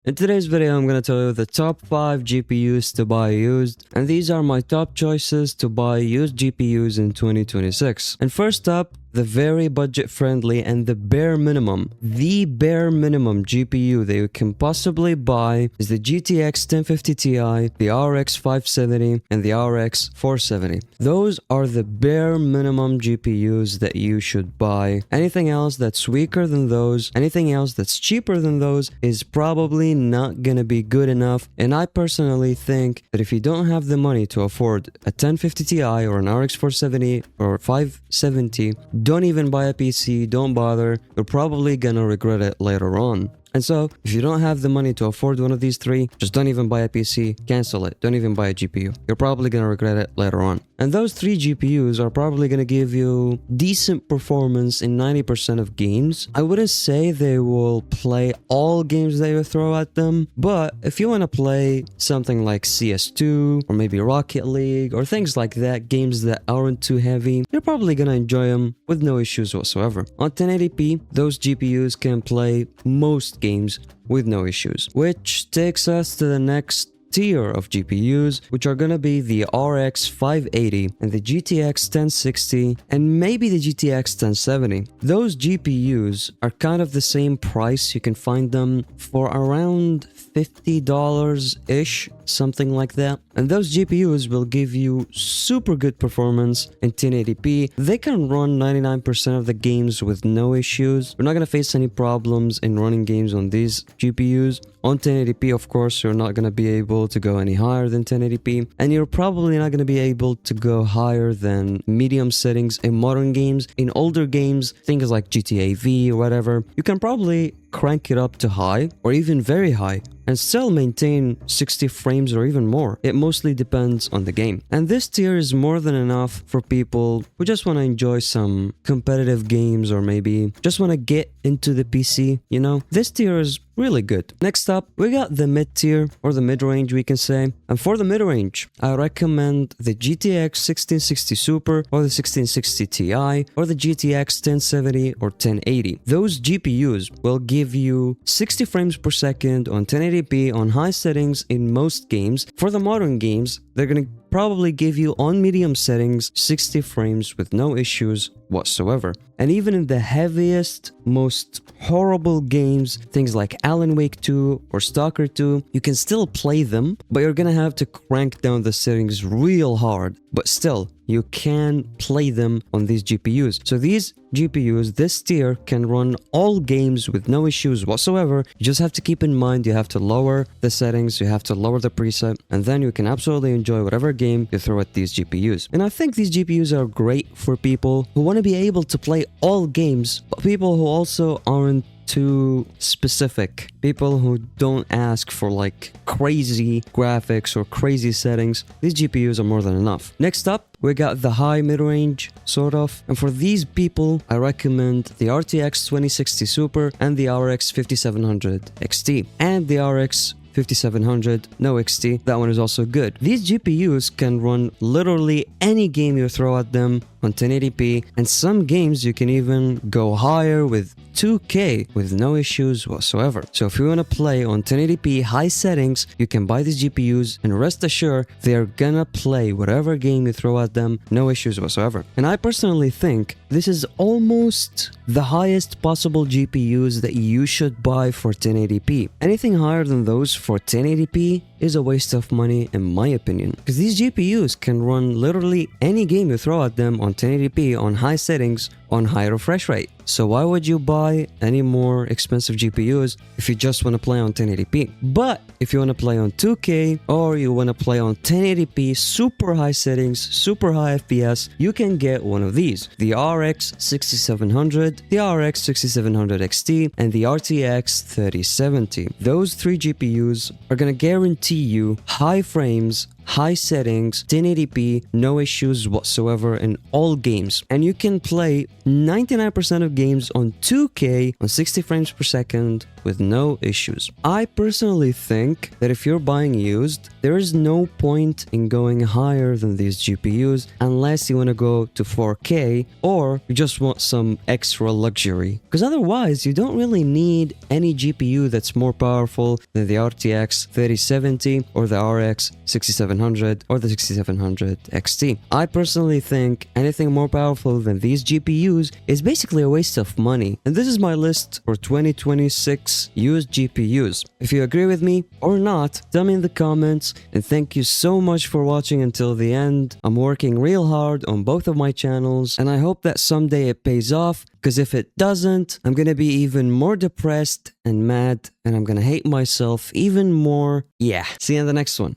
In today's video, I'm going to tell you the top 5 GPUs to buy used, and these are my top choices to buy used GPUs in 2026. And first up, the very budget friendly and the bare minimum GPU that you can possibly buy is the GTX 1050 Ti, the RX 570, and the RX 470. Those are the bare minimum GPUs that you should buy. Anything else that's weaker than those, anything else that's cheaper than those is probably not gonna be good enough. And I personally think that if you don't have the money to afford a 1050 Ti or an RX 470 or 570, don't even buy a PC, don't bother. You're probably gonna regret it later on. And so, if you don't have the money to afford one of these three, just don't even buy a PC, cancel it, don't even buy a GPU. You're probably gonna regret it later on. And those three GPUs are probably gonna give you decent performance in 90% of games. I wouldn't say they will play all games that you throw at them, but if you wanna play something like CS2, or maybe Rocket League, or things like that, games that aren't too heavy, you're probably gonna enjoy them with no issues whatsoever. On 1080p, those GPUs can play most games with no issues, which takes us to the next tier of GPUs, which are gonna be the RX 580 and the GTX 1060 and maybe the GTX 1070. Those GPUs are kind of the same price. You can find them for around $50-ish, something like that. And those GPUs will give you super good performance in 1080p. They can run 99% of the games with no issues. We're not gonna face any problems in running games on these GPUs. On 1080p, of course, you're not gonna be able to go any higher than 1080p, and you're probably not gonna be able to go higher than medium settings in modern games. In older games, things like GTA V or whatever, you can probably crank it up to high or even very high and still maintain 60 frames or even more. It mostly depends on the game. And this tier is more than enough for people who just want to enjoy some competitive games or maybe just want to get into the PC, you know? This tier is really good. Next up, we got the mid tier or the mid range, we can say. And for the mid range, I recommend the GTX 1660 Super or the 1660 Ti or the GTX 1070 or 1080. Those GPUs will give you 60 frames per second on 1080p on high settings in most games. For the modern games, they're gonna probably give you on medium settings 60 frames with no issues whatsoever. And even in the heaviest, most horrible games, things like Alan Wake 2 or Stalker 2, you can still play them, but you're gonna have to crank down the settings real hard. But still, you can play them on these GPUs. So these GPUs, this tier, can run all games with no issues whatsoever. You just have to keep in mind you have to lower the settings, you have to lower the preset, and then you can absolutely enjoy whatever game you throw at these GPUs. And I think these GPUs are great for people who want to be able to play all games, but people who also aren't too specific. People who don't ask for like crazy graphics or crazy settings. These GPUs are more than enough. Next up, we got the high mid-range, sort of. And for these people, I recommend the RTX 2060 Super and the RX 5700 XT and the RX 5700 no XT. That one is also good. These GPUs can run literally any game you throw at them on 1080p, and some games you can even go higher with 2K with no issues whatsoever. So if you want to play on 1080p high settings, you can buy these GPUs and rest assured they're gonna play whatever game you throw at them, no issues whatsoever. And I personally think this is almost the highest possible GPUs that you should buy for 1080p. Anything higher than those for 1080p is a waste of money in my opinion, because these GPUs can run literally any game you throw at them on 1080p on high settings on high refresh rate. So why would you buy any more expensive GPUs if you just want to play on 1080p? But if you want to play on 2K or you want to play on 1080p super high settings, super high FPS, you can get one of these: the RX 6700, the RX 6700 XT, and the RTX 3070. Those three GPUs are gonna guarantee you high frames, high settings, 1080p, no issues whatsoever in all games. And you can play 99% of games on 2K on 60 frames per second with no issues. I personally think that if you're buying used, there is no point in going higher than these GPUs unless you want to go to 4K or you just want some extra luxury. Because otherwise, you don't really need any GPU that's more powerful than the RTX 3070 or the RX 6700 or the 6700 XT. I personally think anything more powerful than these GPUs is basically a waste of money. And this is my list for 2026 used GPUs. If you agree with me or not, tell me in the comments, and thank you so much for watching until the end. I'm working real hard on both of my channels, and I hope that someday it pays off, because if it doesn't, I'm gonna be even more depressed and mad, and I'm gonna hate myself even more. Yeah, see you in the next one.